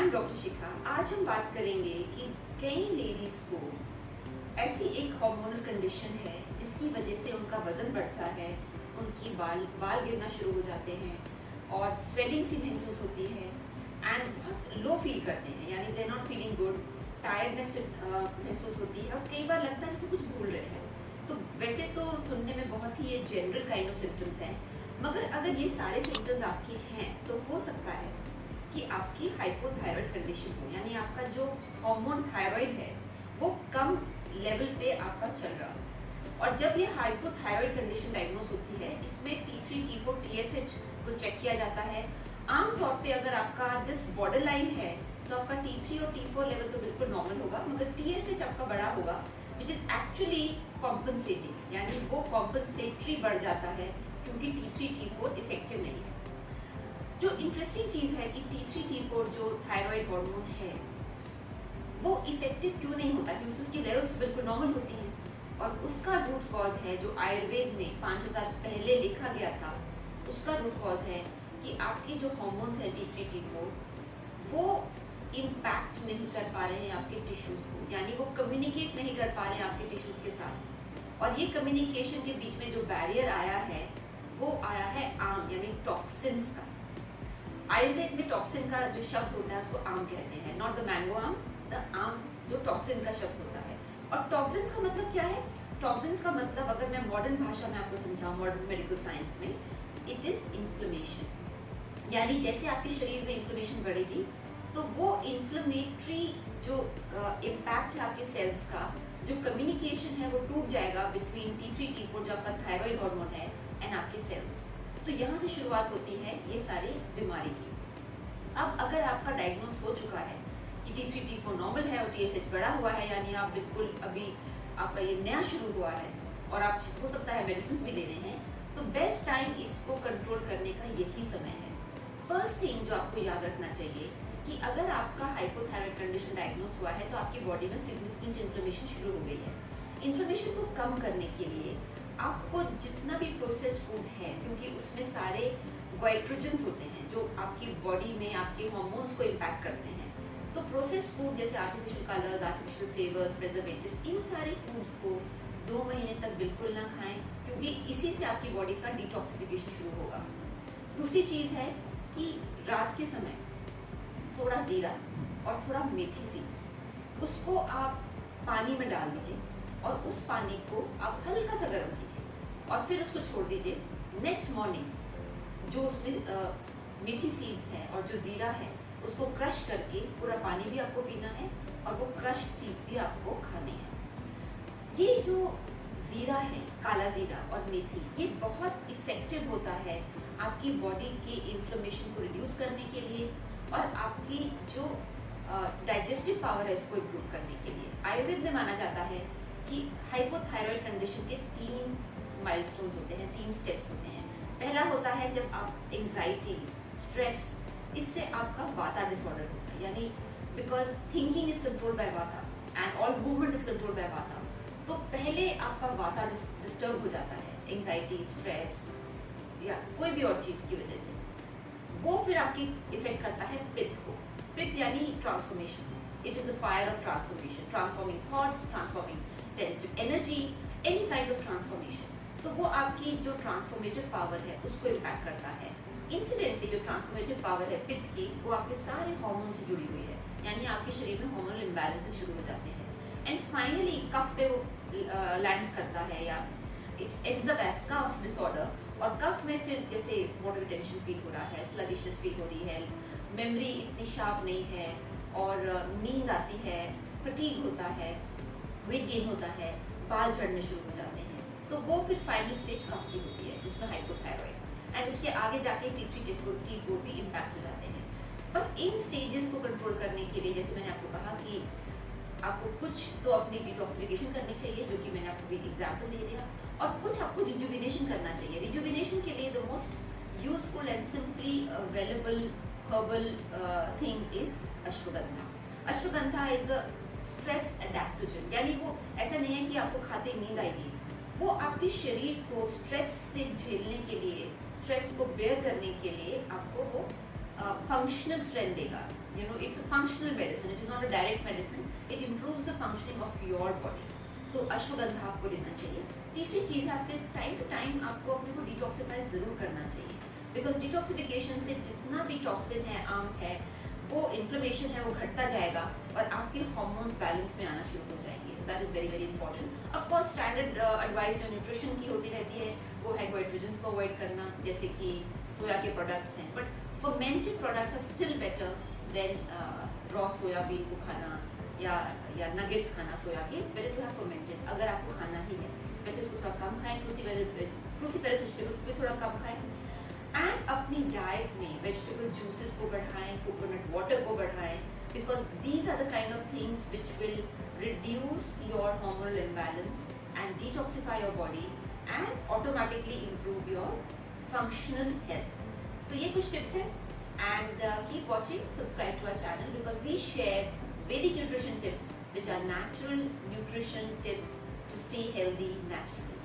I am doctor शिखा। आज हम बात करेंगे कि कई लेडीज को ऐसी एक हार्मोनल कंडीशन है जिसकी वजह से उनका वजन बढ़ता है, उनकी बाल गिरना शुरू हो जाते हैं और स्वेलिंग सी महसूस होती है एंड बहुत लो फील करते हैं, यानी they not feeling good, tiredness महसूस होती है और कई बार लगता है जैसे कुछ भूल रहे हैं। तो वैसे तो सुनने में बहुत ही ये जनरल काइंड ऑफ सिम्टम्स हैं, मगर अगर ये सारे सिम्टम्स आपके हैं तो हो सकता है कि आपकी हाइपोथायराइड कंडीशन हो, यानी आपका जो हार्मोन थायराइड है वो कम लेवल पे आपका चल रहा हो। और जब ये हाइपोथायराइड कंडीशन डायग्नोस होती है, इसमें T3, T4, TSH को चेक किया जाता है। आमतौर पे अगर आपका जस्ट बॉर्डर लाइन है तो आपका T3 और T4 लेवल तो बिल्कुल नॉर्मल होगा, मगर TSH आपका बड़ा होगा, विच इज एक्चुअली कॉम्पनसेटिंग, यानी वो कॉम्पनसेटरी बढ़ जाता है क्योंकि T3, T4 इफेक्टिव नहीं है। जो इंटरेस्टिंग चीज है कि T3, T4 जो थायराइड हार्मोन है वो इफेक्टिव क्यों नहीं होता, क्योंकि उसकी लेवल्स बिल्कुल नॉर्मल होती हैं। और उसका रूट कॉज है जो आयुर्वेद में 5000 पहले लिखा गया था, उसका रूट कॉज है कि आपके जो हार्मोन्स है T3, T4 वो इम्पैक्ट नहीं कर पा रहे हैं आपके टिश्यूज को, यानी वो कम्युनिकेट नहीं कर पा रहे हैं आपके टिश्यूज के साथ। और ये कम्युनिकेशन के बीच में जो बैरियर आया है वो आया है आम, यानी टॉक्सिन्स का। आयुर्वेद में टॉक्सिन का जो शब्द होता है उसको आम कहते हैं, नॉट द मैंगो आम, द आम जो टॉक्सिन का शब्द होता है। और टॉक्सिन्स का मतलब क्या है? टॉक्सिन्स का मतलब अगर मैं मॉडर्न भाषा में आपको समझाऊं, मॉडर्न मेडिकल साइंस में, इट इज इन्फ्लेमेशन। यानी जैसे आपके शरीर में इन्फ्लेमेशन बढ़ेगी तो वो इन्फ्लेमेटरी जो इम्पैक्ट है आपके सेल्स का, जो कम्युनिकेशन है वो टूट जाएगा बिटवीन T3, T4 जो आपका थायराइड हार्मोन है एंड आपके सेल्स। तो यहाँ से शुरुआत होती है ये सारी बीमारी की। अब अगर आपका डायग्नोस हो चुका है कि T3, T4 नॉर्मल है और TSH बढ़ा हुआ है, यानी आप बिल्कुल अभी आपका ये नया शुरू हुआ है और आप हो सकता है मेडिसिन भी ले रहे हैं, तो बेस्ट टाइम इसको कंट्रोल करने का यही समय है। फर्स्ट थिंग जो आपको याद रखना चाहिए कि अगर आपका हाइपोथायराइड कंडीशन डायग्नोस हुआ है तो आपकी बॉडी में सिग्निफिकेंट इन्फ्लेमेशन शुरू हो गई है। इन्फ्लेमेशन को कम करने के लिए आपको जितना भी प्रोसेस्ड फूड है, क्योंकि उसमें सारे गोइट्रोजन्स होते हैं जो आपकी बॉडी में आपके हार्मोन्स को इम्पैक्ट करते हैं, तो प्रोसेस्ड फूड जैसे artificial colours, artificial flavours, preservatives, इन सारे फूड्स को 2 महीने तक बिल्कुल ना खाएं, क्योंकि इसी से आपकी बॉडी का डिटॉक्सिफिकेशन शुरू होगा। दूसरी चीज़ है कि रात के समय थोड़ा जीरा और थोड़ा मेथी सीड्स उसको आप पानी में डाल दीजिए और उस पानी को आप हल्का सा गर्म कीजिए और फिर उसको छोड़ दीजिए। नेक्स्ट मॉर्निंग जो उसमें मेथी सीड्स हैं और जो जीरा है उसको क्रश करके पूरा पानी भी आपको पीना है और वो क्रश सीड्स भी आपको खाने हैं। ये जो जीरा है, काला जीरा और मेथी, ये बहुत इफेक्टिव होता है आपकी बॉडी के इन्फ्लेमेशन को रिड्यूस करने के लिए और आपकी जो डाइजेस्टिव पावर है इसको इम्प्रूव करने के लिए। आयुर्वेद में माना जाता है कि हाइपोथायराइड कंडीशन के 3 माइलस्टोन्स होते हैं, 3 स्टेप्स होते हैं। पहला होता है जब आप एंजाइटी, स्ट्रेस, इससे आपका वाता डिसऑर्डर होता है, यानी because thinking is controlled by vata and all movement is controlled by vata, तो पहले आपका वाता डिस्टर्ब हो जाता है, एंजाइटी, स्ट्रेस या कोई भी और चीज़ की वजह से। वो फिर आपकी इफेक्ट करता है पित्त को। पित्त यानी transformation, it is the fire of transformation, transforming thoughts, transforming digestive energy, any kind of transformation. तो वो आपकी जो ट्रांसफॉर्मेटिव पावर है उसको इम्पैक्ट करता है। इंसिडेंटली जो ट्रांसफॉर्मेटिव पावर है पित्त की, वो आपके सारे हार्मोन से जुड़ी हुई है, यानी आपके शरीर में हार्मोनल इम्बैलेंसेस शुरू हो जाते हैं एंड फाइनली कफ पे वो लैंड करता है या it ends up as cough disorder. और कफ में फिर जैसे वाटर रिटेंशन फील हो रहा है, स्लगिशनेस फील हो रही है, मेमोरी इतनी शार्प नहीं है और नींद आती है, फटीग होता है, वेट गेन होता है, बाल झड़ने शुरू हो जाते हैं, तो वो फिर फाइनल स्टेज कफ की होती है जिसमें हाइपोथायराइड एंड उसके आगे जाके T3, T4 भी इम्पैक्ट हो जाते हैं। बट इन स्टेजेस को कंट्रोल करने के लिए, जैसे मैंने आपको कहा कि आपको कुछ तो अपनी डिटॉक्सिफिकेशन करनी चाहिए, जो कि मैंने आपको भी एग्जाम्पल दे दिया, और कुछ आपको रिजुविनेशन करना चाहिए। रिजुविनेशन के लिए the most useful and simply available herbal thing is ashwagandha. Ashwagandha is a stress adaptogen, यानी वो ऐसा नहीं है कि आपको खाते नींद आएगी, वो आपके शरीर को स्ट्रेस से झेलने के लिए, स्ट्रेस को बेयर करने के लिए आपको वो फंक्शनल स्ट्रेंथ देगा. You know it's a functional medicine, it is not a direct medicine, it improves the functioning of your body. तो अश्वगंधा आपको लेना चाहिए. तीसरी चीज़ है आपके टाइम टू टाइम आपको अपने को डिटॉक्सिफाई ज़रूर करना चाहिए, बिकॉज डिटॉक्सिफिकेशन से जितना भी टॉक्सिन है, आम है, वो इन्फ्लेमेशन है, वो घटता जाएगा और आपके हार्मोन्स बैलेंस में आना शुरू हो जाएंगे. So that is very very important. Of course standard advice जो न्यूट्रिशन की होती रहती है वो है गोइट्रोजन्स को अवॉइड करना, जैसे कि सोया के प्रोडक्ट्स हैं, but fermented products are still better than raw soyabean को खाना या नगेट्स खाना सोया के. It's better to have fermented अगर आपको खाना ही है. वैसे इसको थोड़ा कम खाएं, क्रूसीफेरस वेजिटेबल्स को भी थोड़ा कम खाएं, एंड अपनी डाइट में वेजिटेबल जूसेस को बढ़ाएं, कोकोनट वाटर को बढ़ाएं, because these are the kind of things which will reduce your hormonal imbalance and detoxify your body and automatically improve your functional health. So ये कुछ tips हैं, and keep watching, subscribe to our channel because we share Vedic nutrition tips which are natural nutrition tips to stay healthy naturally.